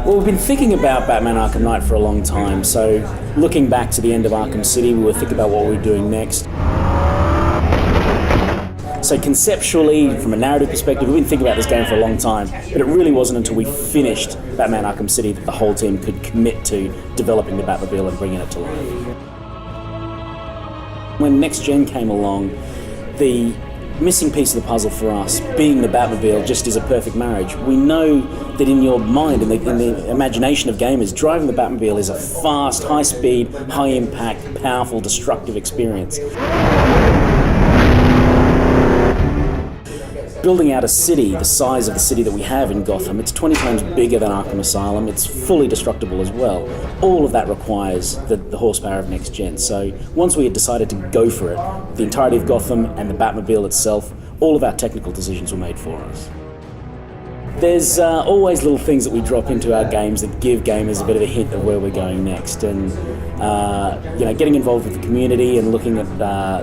Well, we've been thinking about Batman Arkham Knight for a long time, so looking back to the end of Arkham City, we were thinking about what we were doing next. So conceptually, from a narrative perspective, we've been thinking about this game for a long time, but it really wasn't until we finished Batman Arkham City that the whole team could commit to developing the Batmobile and bringing it to life. When Next Gen came along, the missing piece of the puzzle for us, being the Batmobile, just is a perfect marriage. We know that in your mind, in the imagination of gamers, driving the Batmobile is a fast, high-speed, high-impact, powerful, destructive experience. Building out a city, the size of the city that we have in Gotham, it's 20 times bigger than Arkham Asylum, it's fully destructible as well. All of that requires the horsepower of Next Gen. So once we had decided to go for it, the entirety of Gotham and the Batmobile itself, all of our technical decisions were made for us. There's always little things that we drop into our games that give gamers a bit of a hint of where we're going next. And getting involved with the community and looking at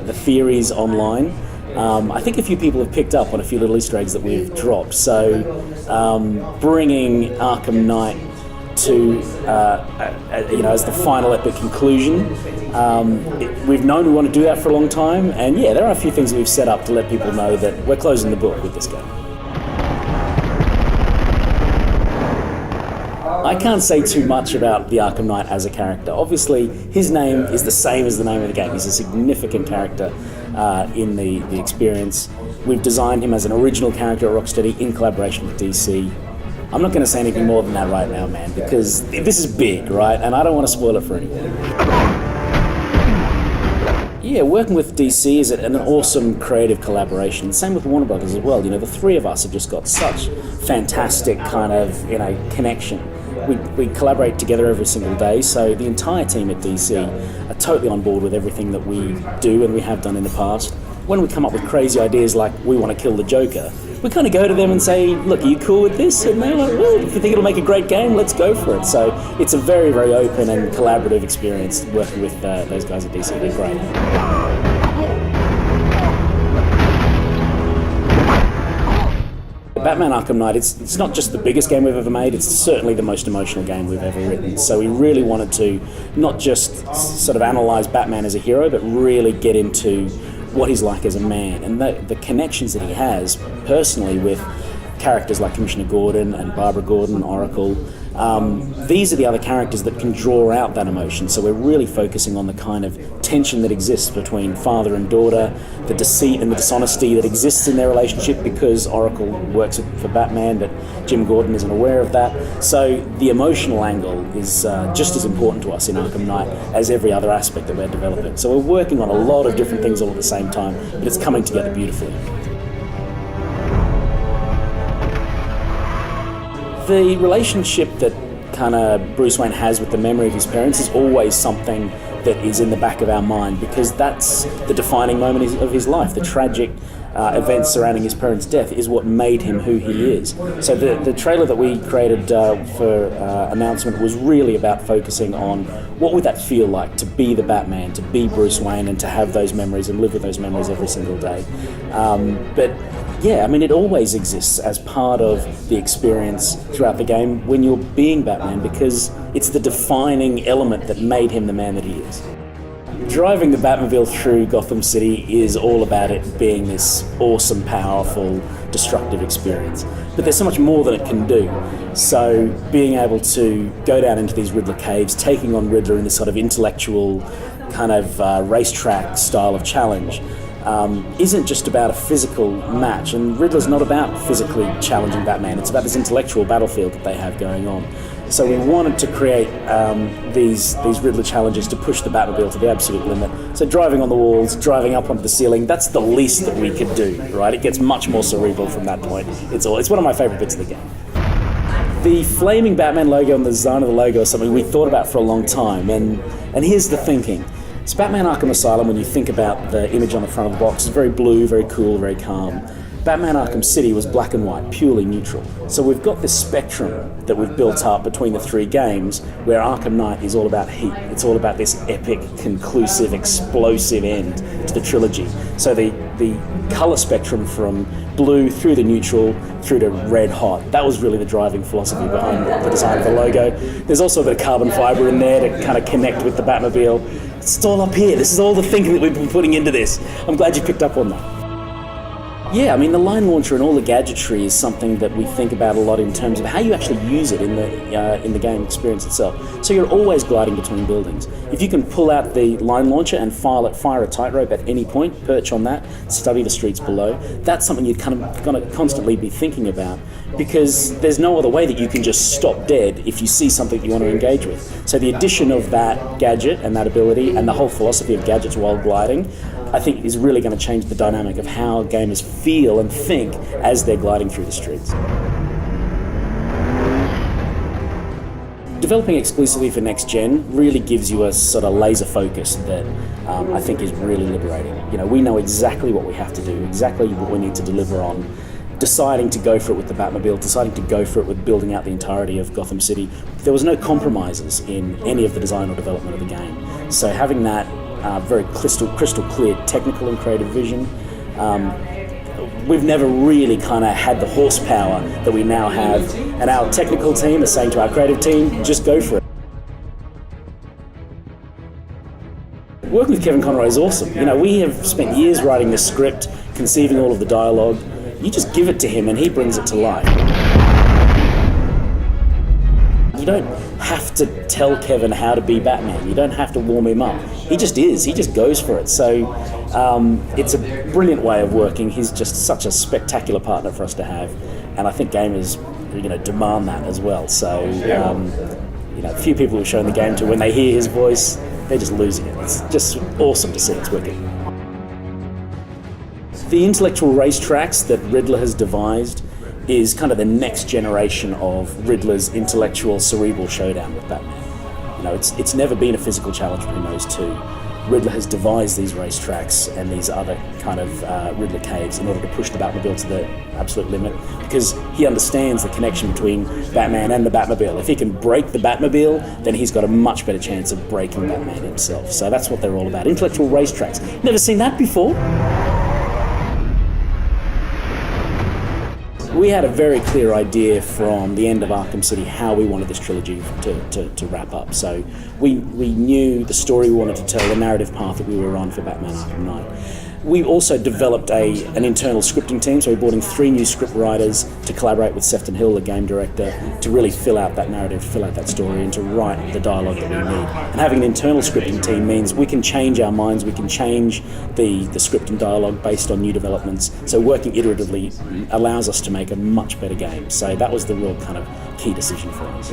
the theories online, I think a few people have picked up on a few little Easter eggs that we've dropped. So bringing Arkham Knight to, as the final epic conclusion, we've known we want to do that for a long time. And yeah, there are a few things that we've set up to let people know that we're closing the book with this game. I can't say too much about the Arkham Knight as a character. Obviously, his name is the same as the name of the game. He's a significant character in the experience. We've designed him as an original character at Rocksteady in collaboration with DC. I'm not going to say anything more than that right now, man, because this is big, right? And I don't want to spoil it for anyone. Yeah, working with DC is an awesome creative collaboration. Same with Warner Brothers as well. The three of us have just got such fantastic kind of, connection. We collaborate together every single day, so the entire team at DC are totally on board with everything that we do and we have done in the past. When we come up with crazy ideas like we want to kill the Joker, we kind of go to them and say, look, are you cool with this? And they're like, well, if you think it'll make a great game, let's go for it. So it's a very, very open and collaborative experience working with those guys at DC. They're great. Batman Arkham Knight, it's not just the biggest game we've ever made, it's certainly the most emotional game we've ever written. So we really wanted to not just sort of analyse Batman as a hero, but really get into what he's like as a man, and the connections that he has personally with characters like Commissioner Gordon and Barbara Gordon and Oracle. These are the other characters that can draw out that emotion, so we're really focusing on the kind of tension that exists between father and daughter, the deceit and the dishonesty that exists in their relationship because Oracle works for Batman, but Jim Gordon isn't aware of that. So the emotional angle is just as important to us in Arkham Knight as every other aspect that we're developing. So we're working on a lot of different things all at the same time, but it's coming together beautifully. The relationship that kind of Bruce Wayne has with the memory of his parents is always something that is in the back of our mind, because that's the defining moment of his life. The tragic events surrounding his parents' death is what made him who he is. So the trailer that we created for announcement was really about focusing on what would that feel like to be the Batman, to be Bruce Wayne, and to have those memories and live with those memories every single day. But yeah, I mean, it always exists as part of the experience throughout the game when you're being Batman, because it's the defining element that made him the man that he is. Driving the Batmobile through Gotham City is all about it being this awesome, powerful, destructive experience. But there's so much more that it can do. So being able to go down into these Riddler caves, taking on Riddler in this sort of intellectual kind of racetrack style of challenge, isn't just about a physical match, and Riddler's not about physically challenging Batman, it's about this intellectual battlefield that they have going on. So we wanted to create these Riddler challenges to push the Batmobile to the absolute limit. So driving on the walls, driving up onto the ceiling, that's the least that we could do, right? It gets much more cerebral from that point. It's one of my favourite bits of the game. The flaming Batman logo and the design of the logo is something we thought about for a long time, and here's the thinking. It's Batman Arkham Asylum, when you think about the image on the front of the box, it's very blue, very cool, very calm. Batman Arkham City was black and white, purely neutral. So we've got this spectrum that we've built up between the three games, where Arkham Knight is all about heat. It's all about this epic, conclusive, explosive end to the trilogy. So the colour spectrum from blue through the neutral through to red hot, that was really the driving philosophy behind the design of the logo. There's also a bit of carbon fibre in there to kind of connect with the Batmobile. It's all up here. This is all the thinking that we've been putting into this. I'm glad you picked up on that. Yeah, I mean, the line launcher and all the gadgetry is something that we think about a lot in terms of how you actually use it in the game experience itself. So you're always gliding between buildings. If you can pull out the line launcher and fire a tightrope at any point, perch on that, study the streets below, that's something you're kind of going to constantly be thinking about, because there's no other way that you can just stop dead if you see something you want to engage with. So the addition of that gadget and that ability and the whole philosophy of gadgets while gliding, I think is really going to change the dynamic of how gamers feel and think as they're gliding through the streets. Developing exclusively for next gen really gives you a sort of laser focus that I think is really liberating. You know, we know exactly what we have to do, exactly what we need to deliver on. Deciding to go for it with the Batmobile, deciding to go for it with building out the entirety of Gotham City. There was no compromises in any of the design or development of the game. So having that very crystal clear technical and creative vision, we've never really kind of had the horsepower that we now have, and our technical team is saying to our creative team, just go for it. Working with Kevin Conroy is awesome. You know, we have spent years writing this script, conceiving all of the dialogue. You just give it to him and he brings it to life. You don't have to tell Kevin how to be Batman. You don't have to warm him up. He just is. He just goes for it. So it's a brilliant way of working. He's just such a spectacular partner for us to have, and I think gamers, demand that as well. So few people we've shown the game to, when they hear his voice, they're just losing it. It's just awesome to see. It's wicked. The intellectual racetracks that Riddler has devised is kind of the next generation of Riddler's intellectual, cerebral showdown with Batman. You know, it's never been a physical challenge between those two. Riddler has devised these racetracks and these other kind of Riddler caves in order to push the Batmobile to the absolute limit, because he understands the connection between Batman and the Batmobile. If he can break the Batmobile, then he's got a much better chance of breaking Batman himself. So that's what they're all about, intellectual racetracks. Never seen that before. We had a very clear idea from the end of Arkham City how we wanted this trilogy to wrap up. So we knew the story we wanted to tell, the narrative path that we were on for Batman Arkham Knight. We also developed an internal scripting team, so we brought in 3 new script writers to collaborate with Sefton Hill, the game director, to really fill out that narrative, fill out that story, and to write the dialogue that we need. And having an internal scripting team means we can change our minds, we can change the script and dialogue based on new developments. So working iteratively allows us to make a much better game. So that was the real kind of key decision for us.